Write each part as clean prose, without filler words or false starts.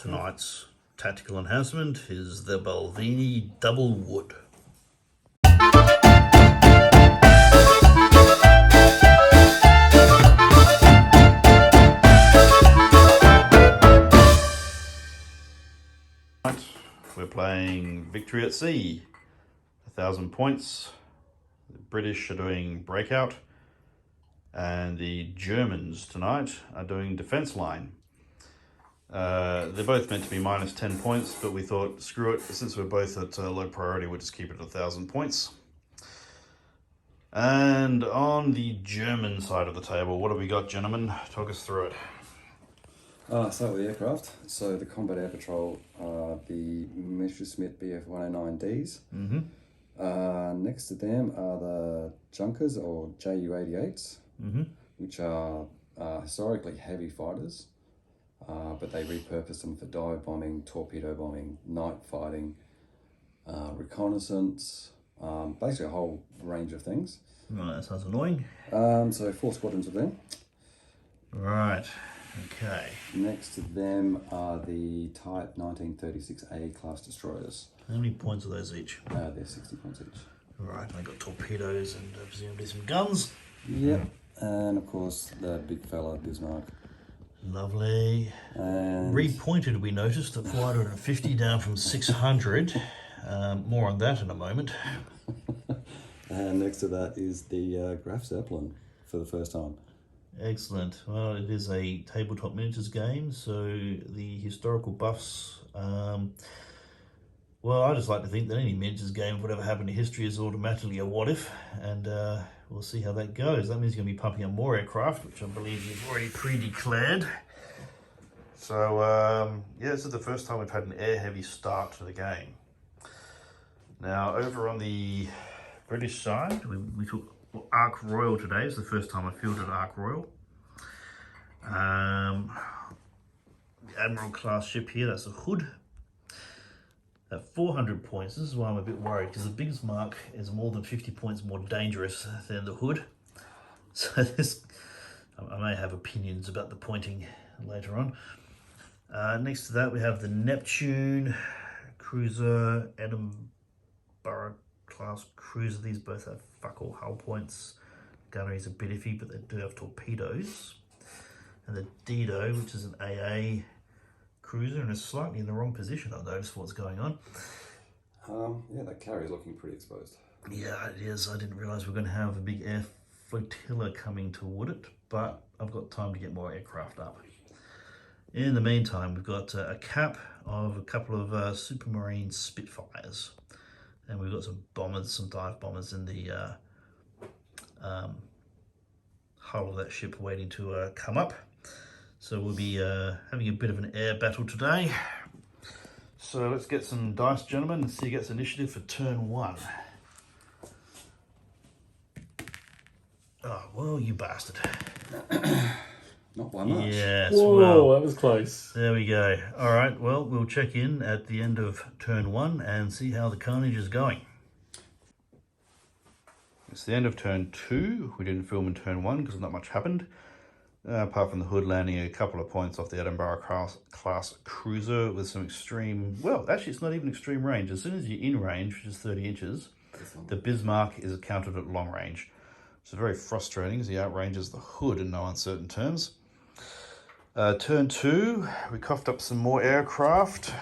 Tonight's tactical enhancement is the Balvenie Double Wood. We're playing Victory at Sea, 1,000 points. The British are doing Breakout, and the Germans tonight are doing Defence Line. They're both meant to be minus 10 points, but we thought, screw it, since we're both at low priority, we'll just keep it at 1,000 points. And on the German side of the table, what have we got, gentlemen? Talk us through it. Start with the aircraft. So the Combat Air Patrol are the Messerschmitt Bf-109Ds. Next to them are the Junkers, or Ju-88s, which are historically heavy fighters, but they repurposed them for dive bombing, torpedo bombing, night fighting, reconnaissance, basically a whole range of things. Right, that sounds annoying. So 4 squadrons of them. Right, okay. Next to them are the Type 1936A class destroyers. How many points are those each? They're 60 points each. Right, they got torpedoes and presumably some guns. Yep, and of course the big fella Bismarck. Lovely. And Repointed, we noticed, at 450 down from 600. More on that in a moment. and next to that is the Graf Zeppelin for the first time. Excellent. Well, it is a tabletop miniatures game, so the historical buffs... well, I just like to think that any miniatures game, whatever happened in history, is automatically a what if, and we'll see how that goes. That means you're going to be pumping up more aircraft, which I believe you've already pre-declared. So, yeah, this is the first time we've had an air-heavy start to the game. Now, over on the British side, we took Ark Royal today. It's the first time I fielded Ark Royal. The Admiral class ship here, that's a Hood. At 400 points, this is why I'm a bit worried, because the Bismarck is more than 50 points more dangerous than the Hood. So this, I may have opinions about the pointing later on. Next to that we have the Neptune cruiser, Edinburgh class cruiser. These both have fuck all hull points. Gunnery is a bit iffy, but they do have torpedoes. And the Dido, which is an AA cruiser and is slightly in the wrong position. I've noticed what's going on. Yeah, that carrier's looking pretty exposed. Yeah, it is. I didn't realise we were going to have a big air flotilla coming toward it, but I've got time to get more aircraft up. In the meantime, we've got a cap of a couple of Supermarine Spitfires, and we've got some bombers, some dive bombers in the hull of that ship waiting to come up. So we'll be having a bit of an air battle today. So let's get some dice, gentlemen, and see who gets initiative for turn 1. Oh, well, you bastard. Not by much. Yes, Whoa, well, that was close. there we go. All right, well, we'll check in at the end of turn 1 and see how the carnage is going. It's the end of turn 2. We didn't film in turn 1 because not much happened. Apart from the Hood landing a couple of points off the Edinburgh class cruiser with some extreme... Well, actually, it's not even extreme range. As soon as you're in range, which is 30 inches, the Bismarck is counted at long range. So very frustrating as he outranges the Hood in no uncertain terms. Turn 2, we coughed up some more aircraft.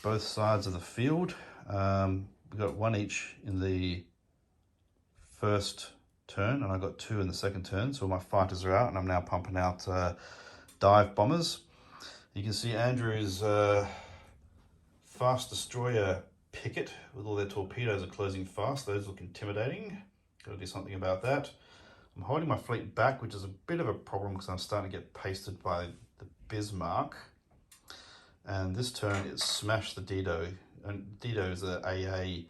Both sides of the field. We got 1 each in the first turn, and I got 2 in the second turn. So my fighters are out, and I'm now pumping out dive bombers. You can see Andrew's fast destroyer Picket with all their torpedoes are closing fast. Those look intimidating. Got to do something about that. I'm holding my fleet back, which is a bit of a problem because I'm starting to get pasted by the Bismarck. And this turn it smashed the Dido. And Dido is an AA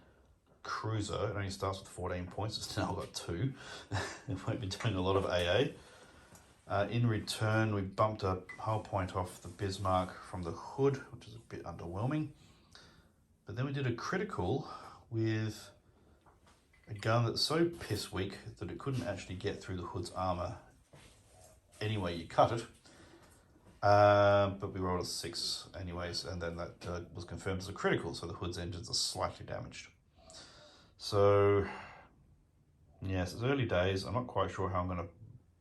cruiser. It only starts with 14 points. It's now got 2. It won't be doing a lot of AA. In return, we bumped a hull point off the Bismarck from the Hood, which is a bit underwhelming. But then we did a critical with a gun that's so piss weak that it couldn't actually get through the Hood's armour any way you cut it. But we rolled a 6 anyways, and then that was confirmed as a critical, so the hood's engines are slightly damaged. So, yes, it's early days. I'm not quite sure how I'm going to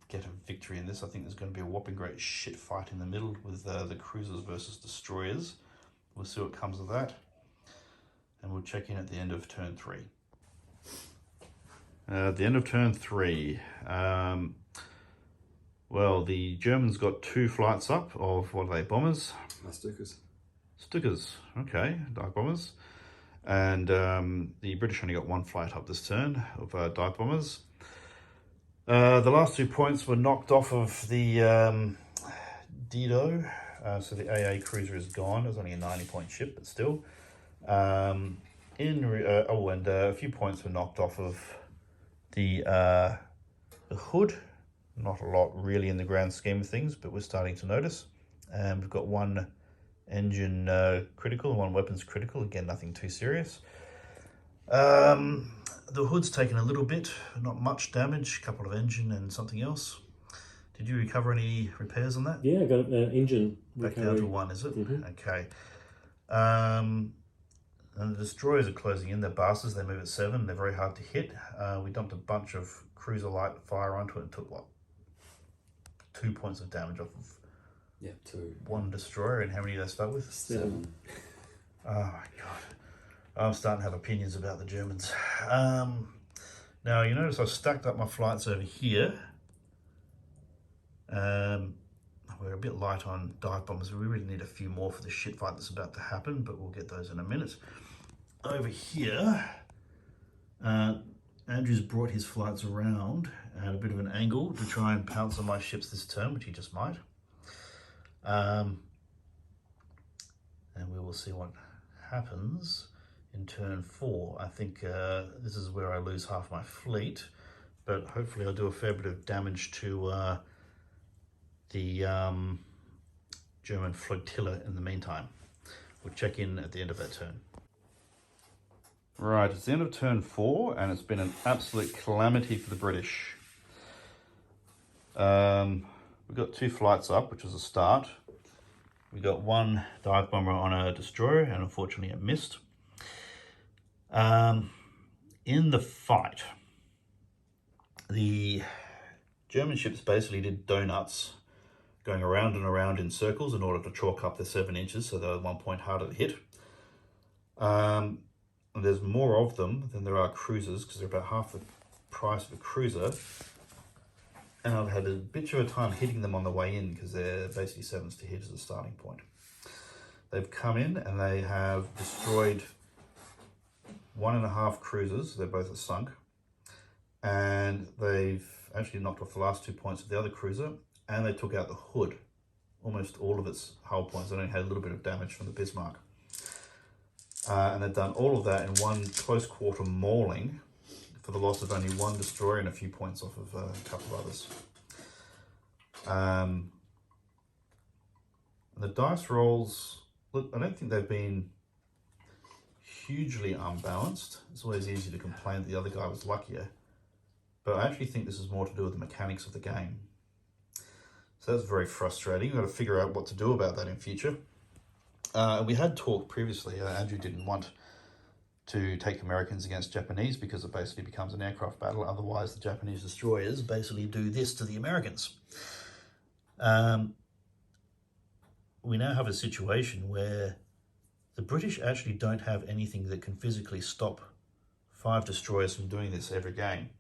get a victory in this. I think there's going to be a whopping great shit fight in the middle with the cruisers versus destroyers. We'll see what comes of that. And we'll check in at the end of turn 3. At the end of turn 3, well, the Germans got 2 flights up of, what are they, bombers? Stukas. Stukas, okay, dive bombers. And the British only got 1 flight up this turn of dive bombers. The last 2 points were knocked off of the Dido, so the AA cruiser is gone. It was only a 90-point ship, but still. And a few points were knocked off of the hood. Not a lot really in the grand scheme of things, but we're starting to notice. And we've got 1 engine critical and 1 weapons critical. Again, nothing too serious. The hood's taken a little bit, not much damage, a couple of engine and something else. Did you recover any repairs on that? Yeah, I got an engine Back recovery. down to 1, is it? Mm-hmm. Okay. And the destroyers are closing in. They're bastards. They move at 7. They're very hard to hit. We dumped a bunch of cruiser light fire onto it and took, what, 2 points of damage off of 2. 1 destroyer. And how many did they start with? 7. Oh my god. I'm starting to have opinions about the Germans. Now, you notice I've stacked up my flights over here. We're a bit light on dive bombers. We really need a few more for the shit fight that's about to happen, but we'll get those in a minute. Over here, Andrew's brought his flights around at a bit of an angle to try and pounce on my ships this turn, which he just might. And we will see what happens in turn 4. I think this is where I lose half my fleet, but hopefully I'll do a fair bit of damage to the German flotilla in the meantime. We'll check in at the end of that turn. Right, it's the end of turn 4, and it's been an absolute calamity for the British. We've got 2 flights up, which is a start. We got 1 dive bomber on a destroyer, and unfortunately it missed. In the fight, the German ships basically did donuts, going around and around in circles in order to chalk up the 7 inches, so they're 1 point harder to hit. And there's more of them than there are cruisers, because they're about half the price of a cruiser. And I've had a bit of a time hitting them on the way in, because they're basically 7s to hit as a starting point. They've come in and they have destroyed 1.5 cruisers. They're both sunk. And they've actually knocked off the last 2 points of the other cruiser, and they took out the hood, almost all of its hull points. They only had a little bit of damage from the Bismarck. And they've done all of that in 1 close quarter mauling for the loss of only 1 destroyer and a few points off of a couple of others. The dice rolls, look, I don't think they've been hugely unbalanced. It's always easy to complain that the other guy was luckier, but I actually think this is more to do with the mechanics of the game. So that's very frustrating. We've got to figure out what to do about that in future. We had talked previously, Andrew didn't want to take Americans against Japanese because it basically becomes an aircraft battle. Otherwise, the Japanese destroyers basically do this to the Americans. We now have a situation where the British actually don't have anything that can physically stop 5 destroyers from doing this every game.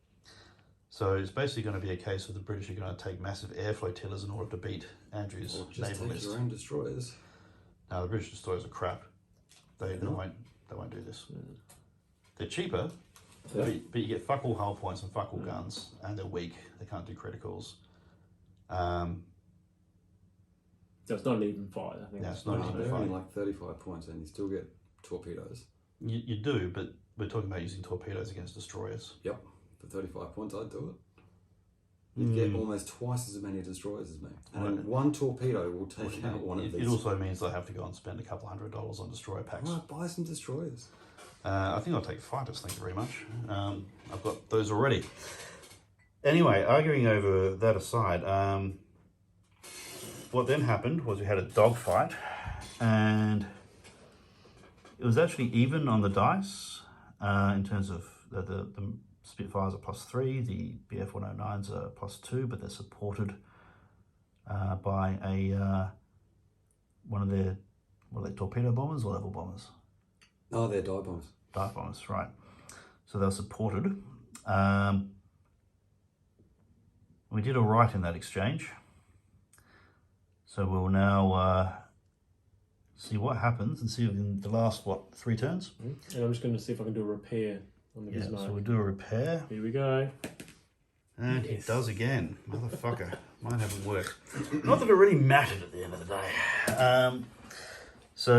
So it's basically going to be a case of the British are going to take massive air flotillas in order to beat Andrew's naval list. Your own destroyers. No, the British destroyers are crap. They won't do this. They're cheaper, but you get fuck all hull points and fuck all guns, and they're weak. They can't do criticals. So it's not an even fight, I think. Yeah, it's not an even They're fight. only like 35 points, and you still get torpedoes. You do, but we're talking about using torpedoes against destroyers. Yep. For 35 points, I'd do it. You'd get almost twice as many destroyers as me. And Right. 1 torpedo will take out one of these. It also means I have to go and spend a couple $100 on destroyer packs. Right, buy some destroyers. I think I'll take fighters, thank you very much. I've got those already. Anyway, arguing over that aside, what then happened was we had a dogfight, and it was actually even on the dice in terms of the Spitfires are +3, the BF-109s are +2, but they're supported by a one of their, what are they, torpedo bombers or level bombers? Oh, they're dive bombs. Dive bombers, right. So they were supported. We did all right in that exchange. So we'll now see what happens and see if in the last, 3 turns? And I'm just going to see if I can do a repair on the Yeah, Bismarck. so we'll do a repair. Here we go. And he does again. Motherfucker. Mine haven't worked. Not that it really mattered at the end of the day. So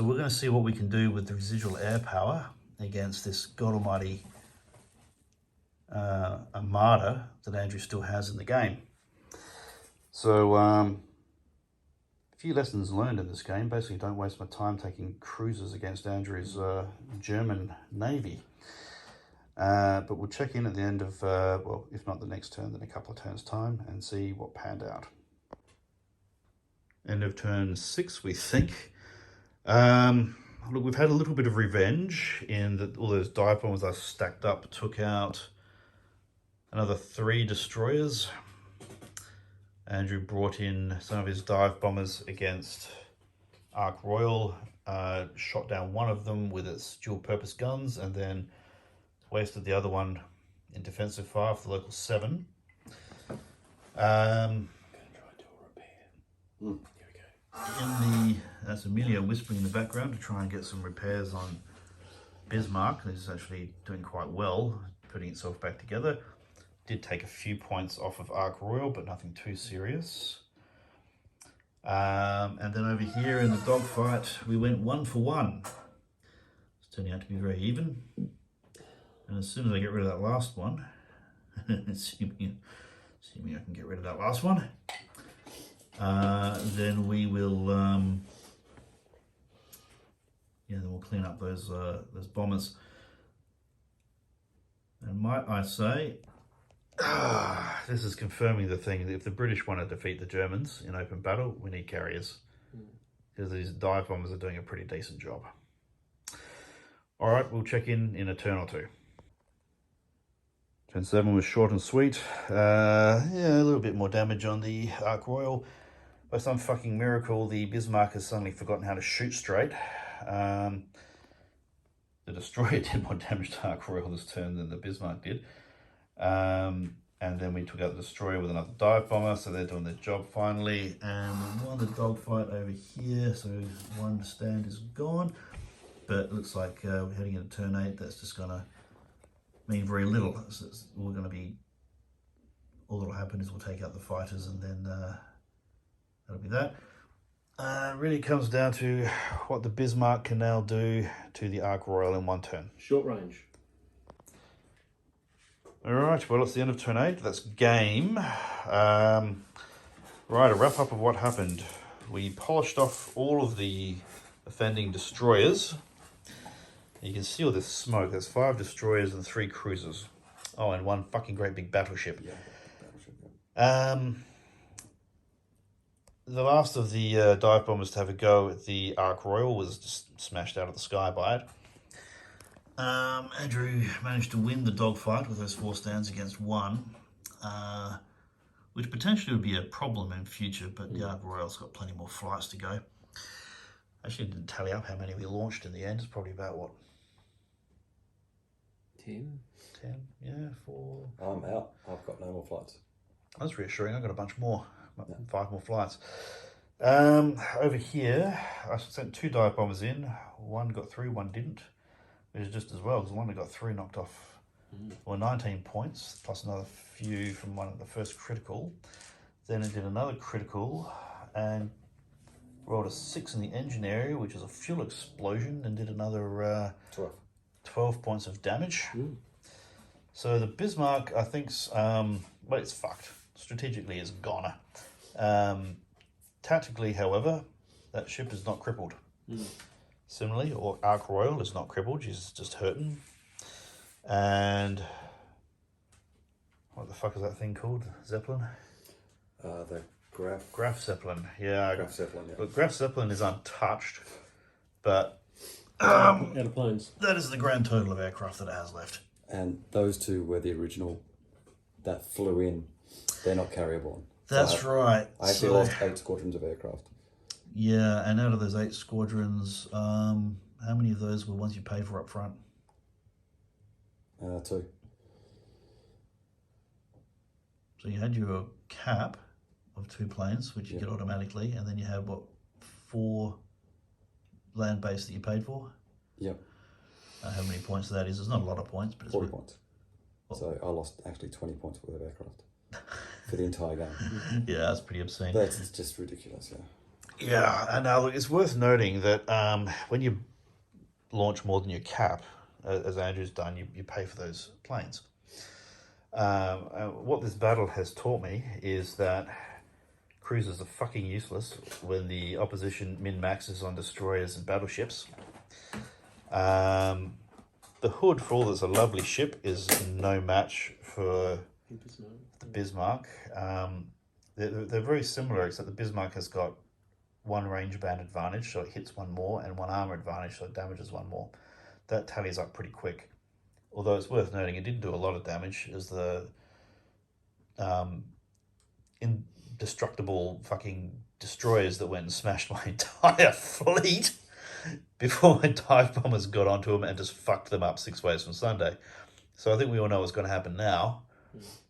we're going to see what we can do with the residual air power against this God Almighty armada that Andrew still has in the game. So, a few lessons learned in this game. Basically, don't waste my time taking cruisers against Andrew's German Navy. But we'll check in at the end of, if not the next turn, then a couple of turns' time and see what panned out. End of turn 6, we think. Look, we've had a little bit of revenge in that all those dive bombers I stacked up took out another 3 destroyers. Andrew brought in some of his dive bombers against Ark Royal, shot down one of them with its dual-purpose guns, and then wasted the other one in defensive fire for the local 7. I'm going to try to do a repair. Here we go. That's Emilio whispering in the background to try and get some repairs on Bismarck. It's actually doing quite well, putting itself back together. Did take a few points off of Ark Royal, but nothing too serious. And then over here in the dogfight, we went 1 for 1. It's turning out to be very even. And as soon as I get rid of that last one, assuming I can get rid of that last one, then we will, then we'll clean up those bombers. And might I say, this is confirming the thing that if the British want to defeat the Germans in open battle, we need carriers. Because these dive bombers are doing a pretty decent job. All right, we'll check in a turn or 2. Turn 7 was short and sweet. A little bit more damage on the Ark Royal. By some fucking miracle, the Bismarck has suddenly forgotten how to shoot straight. The destroyer did more damage to Ark Royal this turn than the Bismarck did. And then we took out the destroyer with another dive bomber, so they're doing their job finally. And we won the dogfight over here, so one stand is gone. But it looks like we're heading into turn 8. That's just going to mean very little. So we're going to be, all that'll happen is we'll take out the fighters, and then that'll be that. Really comes down to what the Bismarck can now do to the Ark Royal in 1 turn. Short range. All right, well, it's the end of turn 8. That's game. Right, a wrap up of what happened. We polished off all of the offending destroyers. You can see all this smoke. There's 5 destroyers and 3 cruisers. Oh, and 1 fucking great big battleship. Yeah, battleship. The last of the dive bombers to have a go at the Ark Royal was just smashed out of the sky by it. Andrew managed to win the dogfight with those 4 stands against 1, which potentially would be a problem in future, but the Ark Royal's got plenty more flights to go. Actually, didn't tally up how many we launched in the end. It's probably about, what? 10? 10? Yeah, 4. I'm out. I've got no more flights. That's reassuring. I've got a bunch more. 5 more flights. Over here, I sent 2 dive bombers in. 1 got through, 1 didn't. Which is just as well, because the one that got 3 knocked off, 19 points, plus another few from one of the first critical. Then it did another critical and rolled a 6 in the engine area, which is a fuel explosion, and did another 12 points of damage. So the Bismarck, I think, it's fucked. Strategically, it's a goner. Tactically, however, that ship is not crippled. Similarly, or Ark Royal is not crippled, she's just hurting. And what the fuck is that thing called? Zeppelin? The Graf Zeppelin. Yeah. Graf Zeppelin, yeah. Look, Graf Zeppelin is untouched, but Out of planes. that is the grand total of aircraft that it has left. And those two were the original that flew in. They're not carrier-borne. That's right. I actually lost 8 squadrons of aircraft. Yeah, and out of those 8 squadrons, how many of those were ones you paid for up front? 2. So you had your cap of 2 planes, which you get automatically, and then you had, 4 land-based that you paid for? Yep. How many points that is? It's not a lot of points, but it's 40 points. So I lost actually 20 points worth of aircraft for the entire game. Yeah, that's pretty obscene. That's just ridiculous, yeah. Yeah, and now look, it's worth noting that when you launch more than your cap, as Andrew's done, you pay for those planes. What this battle has taught me is that cruisers are fucking useless when the opposition min-maxes on destroyers and battleships. The Hood, for all that's a lovely ship, is no match for the Bismarck. They're very similar, except the Bismarck has got 1 range band advantage, so it hits 1 more, and 1 armor advantage, so it damages 1 more. That tallies up pretty quick. Although it's worth noting, it didn't do a lot of damage, as the indestructible fucking destroyers that went and smashed my entire fleet before my dive bombers got onto them and just fucked them up 6 ways from Sunday. So I think we all know what's going to happen now.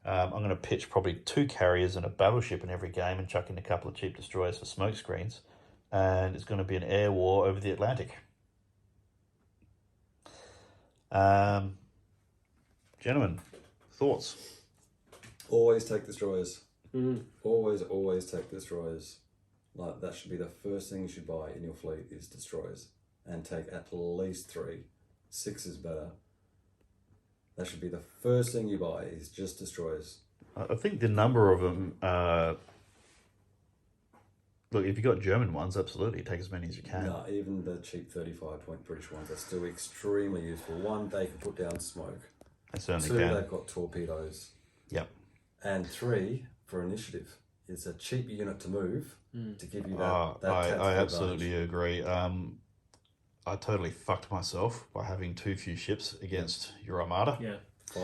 I'm going to pitch probably 2 carriers and a battleship in every game and chuck in a couple of cheap destroyers for smoke screens. And it's going to be an air war over the Atlantic. Gentlemen, thoughts? Always take destroyers. Always take destroyers. Like, that should be the first thing you should buy in your fleet is destroyers. And take at least 3. 6 is better. That should be the first thing you buy is just destroyers. I think the number of them, look, if you've got German ones, absolutely, take as many as you can. No, even the cheap 35-point British ones are still extremely useful. 1, they can put down smoke. They certainly 2, can. they've got torpedoes. Yep. And 3, for initiative, it's a cheap unit to move to give you that I absolutely agree. I totally fucked myself by having too few ships against your armada. Yeah.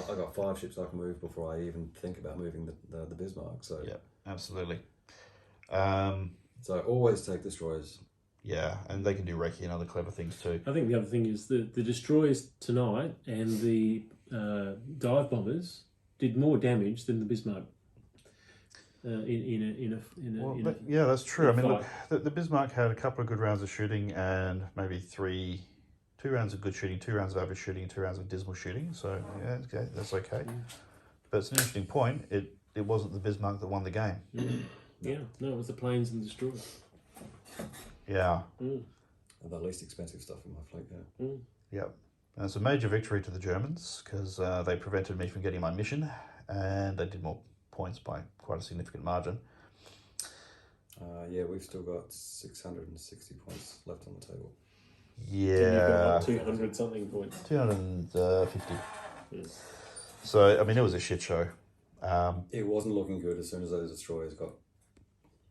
I got 5 ships I can move before I even think about moving the Bismarck. So yeah, absolutely. So always take destroyers. Yeah, and they can do recce and other clever things too. I think the other thing is the destroyers tonight and the dive bombers did more damage than the Bismarck. Yeah, that's true. I mean, look, the Bismarck had a couple of good rounds of shooting and maybe 2 rounds of good shooting, 2 rounds of average shooting, and 2 rounds of dismal shooting. So yeah, okay, that's okay. But it's an interesting point. It wasn't the Bismarck that won the game. Yeah, no, it was the planes and destroyers. Yeah. And the least expensive stuff in my fleet there. Yep. And it's a major victory to the Germans because they prevented me from getting my mission, and they did more points by quite a significant margin. Yeah, we've still got 660 points left on the table. Yeah. 200 something points. 250. So, I mean, it was a shit show. It wasn't looking good as soon as those destroyers got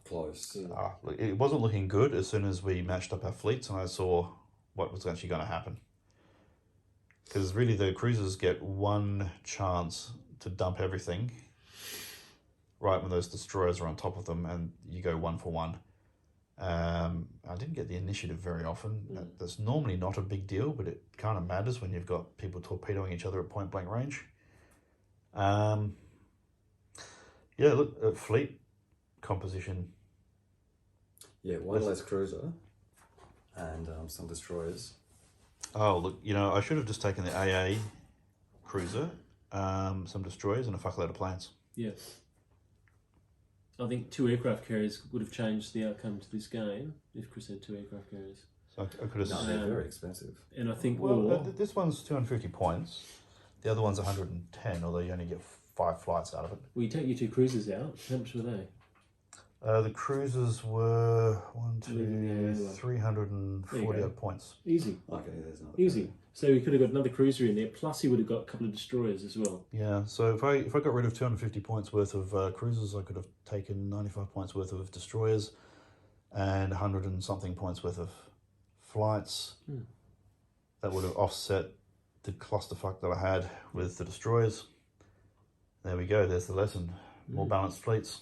close. Look, it wasn't looking good as soon as we matched up our fleets and I saw what was actually going to happen. Because really the cruisers get 1 chance to dump everything right when those destroyers are on top of them and you go 1 for 1. I didn't get the initiative very often. That's normally not a big deal, but it kind of matters when you've got people torpedoing each other at point blank range. Yeah, look, fleet composition. Yeah, 1 less cruiser and some destroyers. Oh, look, I should have just taken the AA cruiser, some destroyers, and a fuckload of planes. Yeah. I think 2 aircraft carriers would have changed the outcome to this game if Chris had 2 aircraft carriers. So I could have... No, they're very expensive. And I think... this one's 250 points. The other one's 110, although you only get 5 flights out of it. Well, you take your 2 cruisers out. How much were they? The cruisers were Yeah, 340 go. odd points. Easy. Okay, there's not Easy. So we could have got another cruiser in there, plus he would have got a couple of destroyers as well. Yeah, so if I got rid of 250 points worth of cruisers, I could have taken 95 points worth of destroyers and 100 and something points worth of flights. That would have offset the clusterfuck that I had with the destroyers. There we go, there's the lesson. More balanced fleets.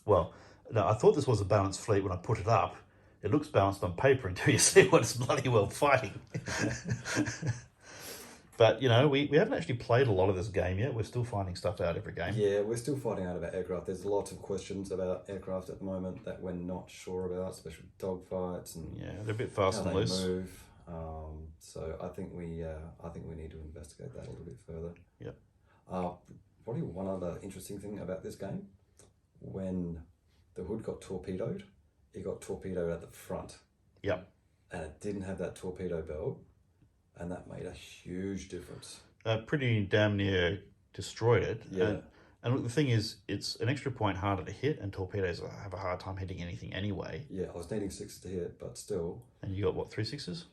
Well, no, I thought this was a balanced fleet when I put it up. It looks balanced on paper until you see what it's bloody well fighting. But, you know, we haven't actually played a lot of this game yet. We're still finding stuff out every game. Yeah, we're still finding out about aircraft. There's lots of questions about aircraft at the moment that we're not sure about, especially dogfights and Yeah, they're a bit fast how and they loose. move. So I think we need to investigate that a little bit further. Yep. Probably one other interesting thing about this game, when the hood got torpedoed, it got torpedoed at the front. Yep. And it didn't have that torpedo belt, and that made a huge difference. Pretty damn near destroyed it. Yeah. And look, the thing is, it's an extra point harder to hit, and torpedoes have a hard time hitting anything anyway. Yeah, I was needing 6 to hit, but still. And you got, what, 3 6s?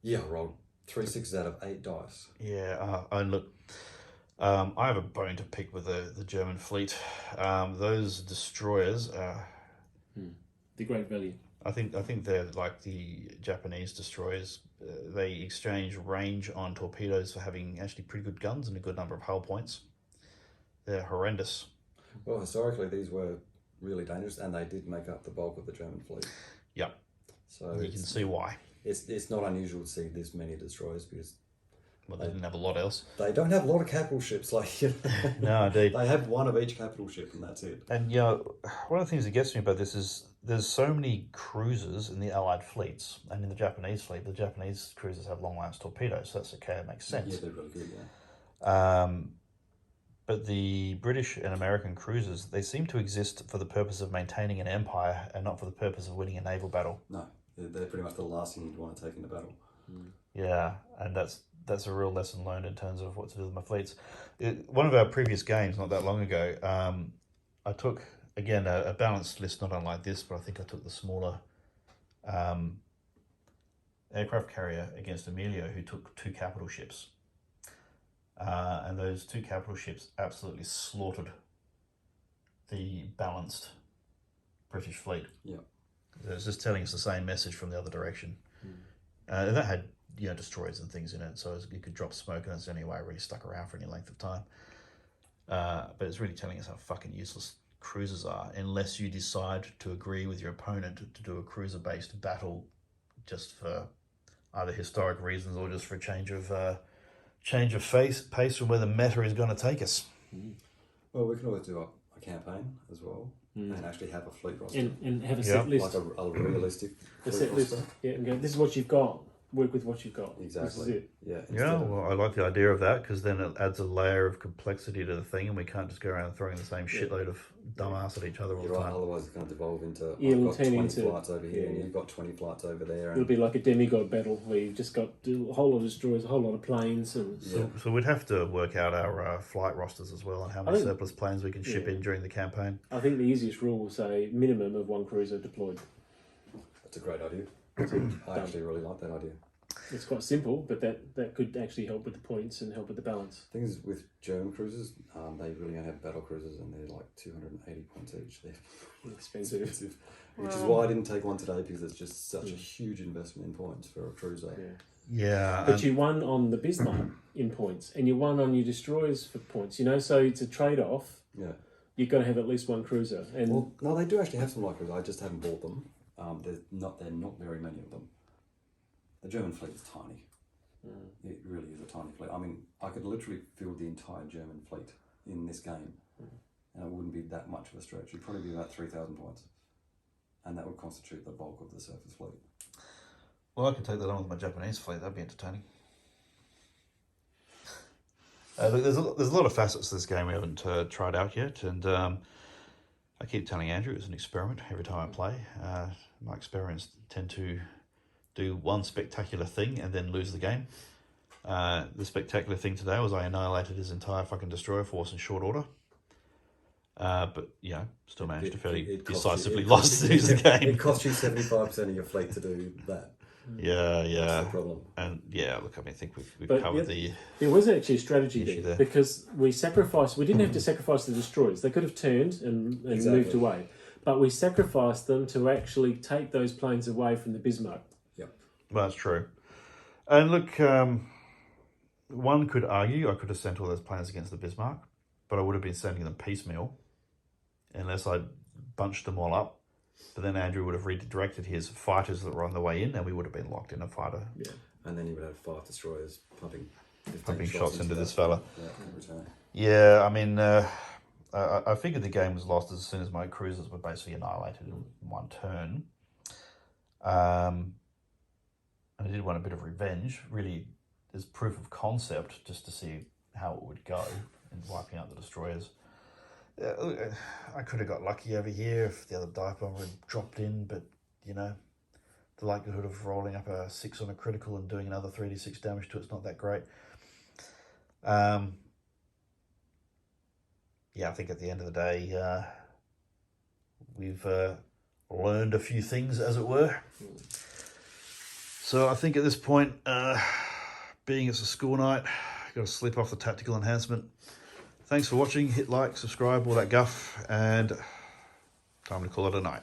Yeah, I rolled 3 6s out of 8 dice. Yeah, and look, I have a bone to pick with the German fleet. Those destroyers, The great value. I think they're like the Japanese destroyers. They exchange range on torpedoes for having actually pretty good guns and a good number of hull points. They're horrendous. Well, historically, these were really dangerous, and they did make up the bulk of the German fleet. Yeah, So you can see why. It's not unusual to see this many destroyers because Well, they didn't have a lot else. they don't have a lot of capital ships. Like No, indeed. they have one of each capital ship, and that's it. And you know, one of the things that gets me about this is there's so many cruisers in the Allied fleets and in the Japanese fleet. The Japanese cruisers have long lance torpedoes, so that's okay. It makes sense. Yeah, they're really good. Yeah. But the British and American cruisers, they seem to exist for the purpose of maintaining an empire and not for the purpose of winning a naval battle. No, they're pretty much the last thing you'd want to take into battle. Yeah, and that's a real lesson learned in terms of what to do with my fleets. One of our previous games, not that long ago, I took, again, a balanced list, not unlike this, but I think I took the smaller aircraft carrier against Emilio, who took 2 capital ships. And those 2 capital ships absolutely slaughtered the balanced British fleet. Yeah. It's just telling us the same message from the other direction. And that had, you know, destroyers and things in it, so you could drop smoke, and that's the only way it really stuck around for any length of time. But it's really telling us how fucking useless cruisers are, unless you decide to agree with your opponent to do a cruiser-based battle just for either historic reasons or just for a change of pace from where the meta is going to take us. Well, we can always do a campaign as well, and actually have a fleet roster, And have a set list. like a realistic A fleet set list. roster. Yeah, and go, this is what you've got. Work with what you've got. Exactly. This is it. Yeah. Yeah, well, I like the idea of that, because then it adds a layer of complexity to the thing, and we can't just go around throwing the same shitload of dumbass at each other all You're the right. time. Otherwise, it's going to devolve into Yeah, it'll I've got turn 20 into- flights over here, and you've got 20 flights over there. It'll And be like a demigod battle where you've just got a whole lot of destroyers, a whole lot of planes, and So we'd have to work out our flight rosters as well, and how many think- surplus planes we can ship in during the campaign. I think the easiest rule will say minimum of 1 cruiser deployed. that's a great idea. I actually really like that idea. It's quite simple, but that could actually help with the points and help with the balance. The thing is, with German cruisers, they really only have battle cruisers, and they're like 280 points each. They're Expensive. expensive, which is why I didn't take one today, because it's just such a huge investment in points for a cruiser. Yeah. Yeah, But you won on the Bismarck in points, and you won on your destroyers for points. You know, so it's a trade-off. Yeah. You've got to have at least 1 cruiser, and Well, no, they do actually have some light cruisers. I just haven't bought them. They're not very many of them. The German fleet is tiny. It really is a tiny fleet. I mean, I could literally field the entire German fleet in this game, and it wouldn't be that much of a stretch. It'd probably be about 3,000 points, and that would constitute the bulk of the surface fleet. well, I could take that on with my Japanese fleet. That'd be entertaining. Look, there's a lot of facets to this game we haven't tried out yet, and I keep telling Andrew it's an experiment every time I play. My experiments tend to do one spectacular thing and then lose the game. The spectacular thing today was I annihilated his entire fucking destroyer force in short order. But, still managed to fairly It cost decisively you- lose the game. It cost you 75% of your fleet to do that. That's Yeah. the problem. And, look, I think we've But, covered the... There was actually a strategy issue there, there. because we didn't have to sacrifice the destroyers. They could have turned and Exactly. moved away. But we sacrificed them to actually take those planes away from the Bismarck. Well, that's true. And look, one could argue I could have sent all those planes against the Bismarck, but I would have been sending them piecemeal unless I'd bunched them all up. But then Andrew would have redirected his fighters that were on the way in, and we would have been locked in a fighter. Yeah. And then you would have 5 destroyers pumping 15 shots into this that. fella. Yeah, return. Yeah, I mean, I figured the game was lost as soon as my cruisers were basically annihilated in one turn. And I did want a bit of revenge, really, as proof of concept, just to see how it would go in wiping out the destroyers. I could have got lucky over here if the other dive bomber had dropped in, but, the likelihood of rolling up a 6 on a critical and doing another 3d6 damage to it's not that great. I think at the end of the day, we've learned a few things, as it were. So I think at this point, being it's a school night, got to slip off the tactical enhancement. Thanks for watching. Hit like, subscribe, all that guff, and time to call it a night.